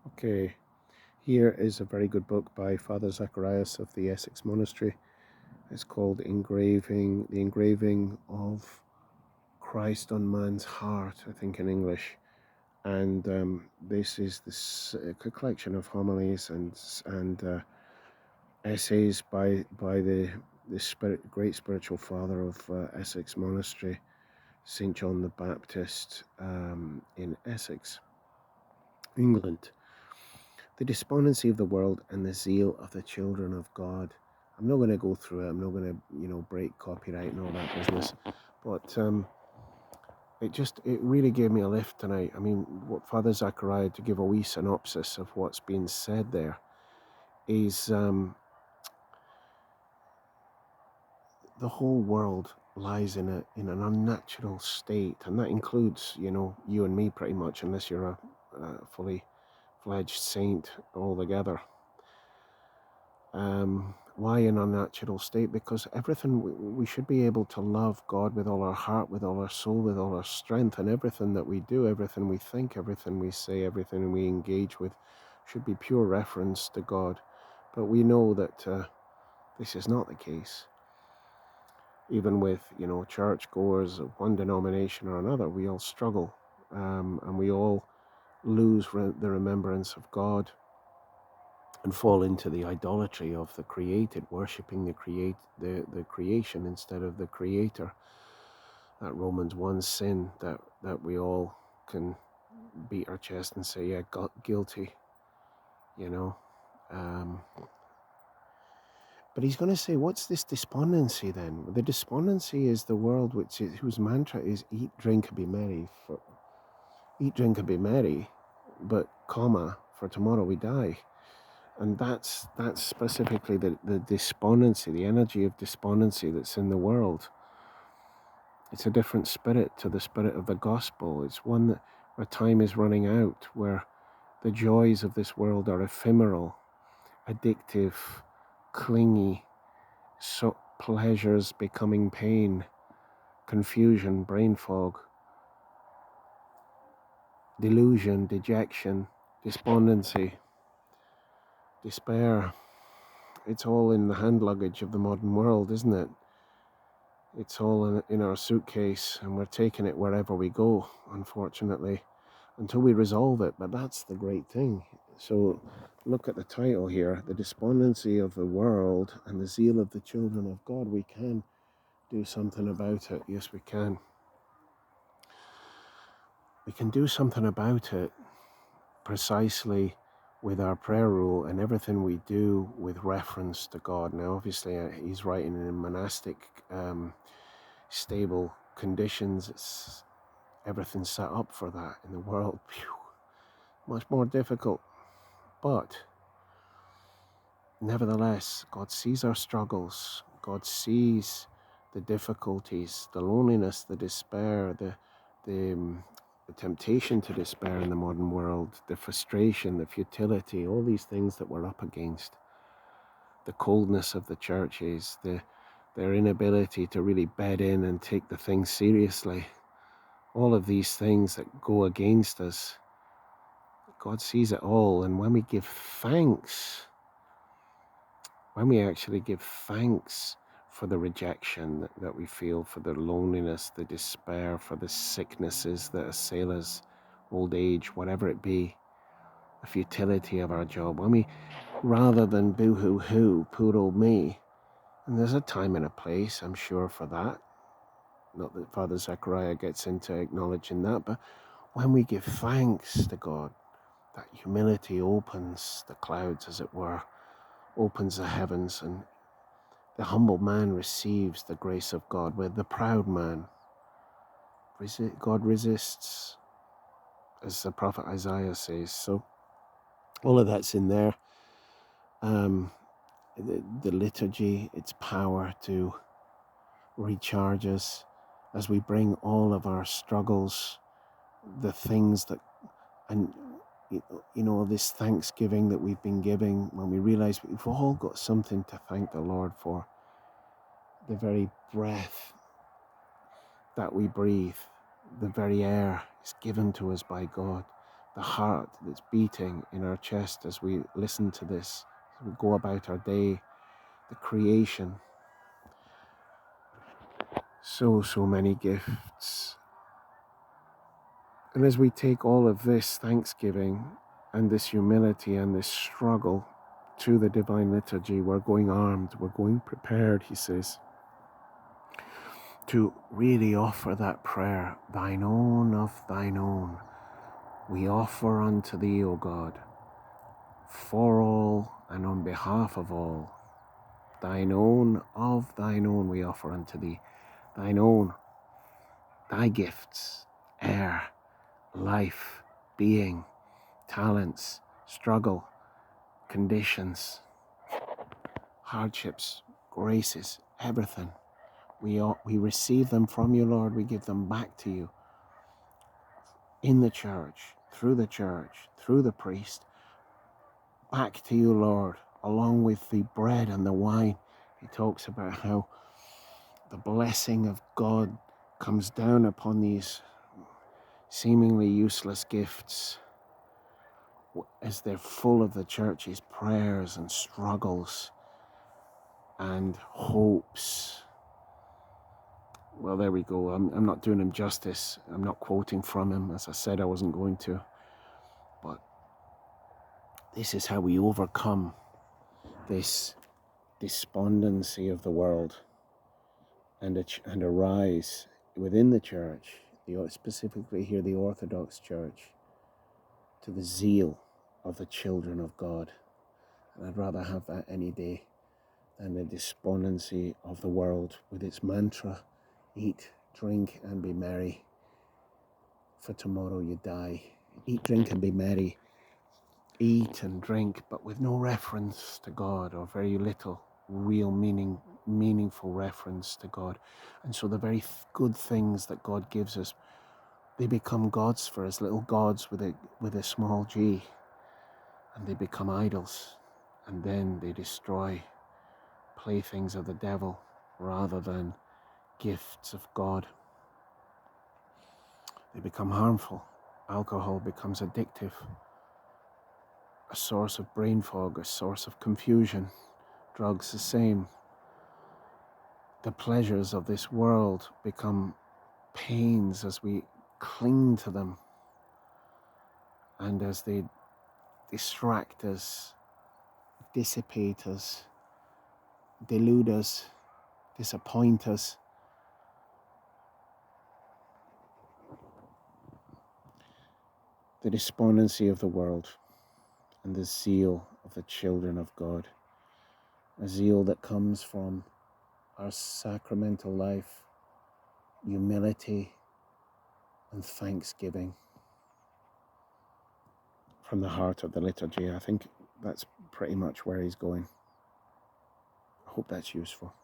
Okay, here is a very good book by Father Zacharias of the Essex Monastery. It's called The Engraving of Christ on Man's Heart, I think in English. And this is a collection of homilies and essays by the great spiritual father of Essex Monastery, St. John the Baptist, in Essex, England. The despondency of the world and the zeal of the children of God. I'm not going to go through it. I'm not going to, break copyright and all that business. But it really gave me a lift tonight. I mean, what Father Zachariah, to give a wee synopsis of what's being said there, is the whole world lies in an unnatural state, and that includes, you and me pretty much, unless you're a fully fledged saint altogether. Why an unnatural state? Because everything we should be able to love God with all our heart, with all our soul, with all our strength, and everything that we do, everything we think, everything we say, everything we engage with should be pure reference to God. But we know that this is not the case. Even with churchgoers of one denomination or another, we all struggle, and we all lose the remembrance of God and fall into the idolatry of the created, worshipping the creation instead of the creator. That Romans 1 sin that we all can beat our chest and say, yeah, God, guilty, you know. Um, but he's going to say, what's this despondency then? The despondency is the world whose mantra is eat, drink, and be merry. Eat, drink, and be merry, but comma, for tomorrow we die. And that's specifically the despondency, the energy of despondency that's in the world. It's a different spirit to the spirit of the gospel. It's one where time is running out, where the joys of this world are ephemeral, addictive, clingy, so pleasures becoming pain, confusion, brain fog, delusion, dejection, despondency, despair. It's all in the hand luggage of the modern world, isn't it? It's all in our suitcase, and we're taking it wherever we go, unfortunately, until we resolve it. But that's the great thing. So look at the title here, The Despondency of the World and the Zeal of the Children of God. We can do something about it. Yes, we can. We can do something about it precisely with our prayer rule and everything we do with reference to God. Now, obviously, he's writing in monastic, stable conditions. It's everything's set up for that in the world. Much more difficult. But nevertheless, God sees our struggles. God sees the difficulties, the loneliness, the despair, the temptation to despair in the modern world, the frustration, the futility, all these things that we're up against, the coldness of the churches, their inability to really bed in and take the thing seriously, all of these things that go against us. God sees it all, and when we give thanks, when we actually give thanks for the rejection that we feel, for the loneliness, the despair, for the sicknesses that assail us, old age, whatever it be, the futility of our job, when we, rather than boo-hoo-hoo, poor old me, and there's a time and a place, I'm sure, for that. Not that Father Zachariah gets into acknowledging that, but when we give thanks to God, that humility opens the clouds, as it were, opens the heavens, and the humble man receives the grace of God, where the proud man, God resists, as the prophet Isaiah says. So all of that's in there. The liturgy, its power to recharge us as we bring all of our struggles, the things that, and this thanksgiving that we've been giving, when we realize we've all got something to thank the Lord for, the very breath that we breathe, the very air is given to us by God, the heart that's beating in our chest as we listen to this, as we go about our day, the creation. So many gifts. And as we take all of this thanksgiving and this humility and this struggle to the divine liturgy, we're going armed, we're going prepared, he says, to really offer that prayer, thine own of thine own. We offer unto thee, O God, for all and on behalf of all. Thine own of thine own we offer unto thee. Thine own, thy gifts, air, life, being, talents, struggle, conditions, hardships, graces, everything. We receive them from you, Lord. We give them back to you in the church, through the priest, back to you, Lord, along with the bread and the wine. He talks about how the blessing of God comes down upon these seemingly useless gifts as they're full of the church's prayers and struggles and hopes. Well, there we go. I'm not doing him justice. I'm not quoting from him, as I said I wasn't going to. But this is how we overcome this despondency of the world and arise within the church, specifically here the Orthodox Church, to the zeal of the children of God. And I'd rather have that any day than the despondency of the world with its mantra, eat, drink, and be merry, for tomorrow you die. Eat, drink, and be merry. Eat and drink, but with no reference to God, or very little real meaningful reference to God. And so the very good things that God gives us, they become gods for us, little gods with a small g, and they become idols, and then they destroy, playthings of the devil rather than gifts of God. They become harmful. Alcohol becomes addictive, a source of brain fog, a source of confusion. Drugs the same. The pleasures of this world become pains as we cling to them, and as they distract us, dissipate us, delude us, disappoint us. The despondency of the world and the zeal of the children of God, a zeal that comes from our sacramental life, humility and thanksgiving from the heart of the liturgy. I think that's pretty much where he's going. I hope that's useful.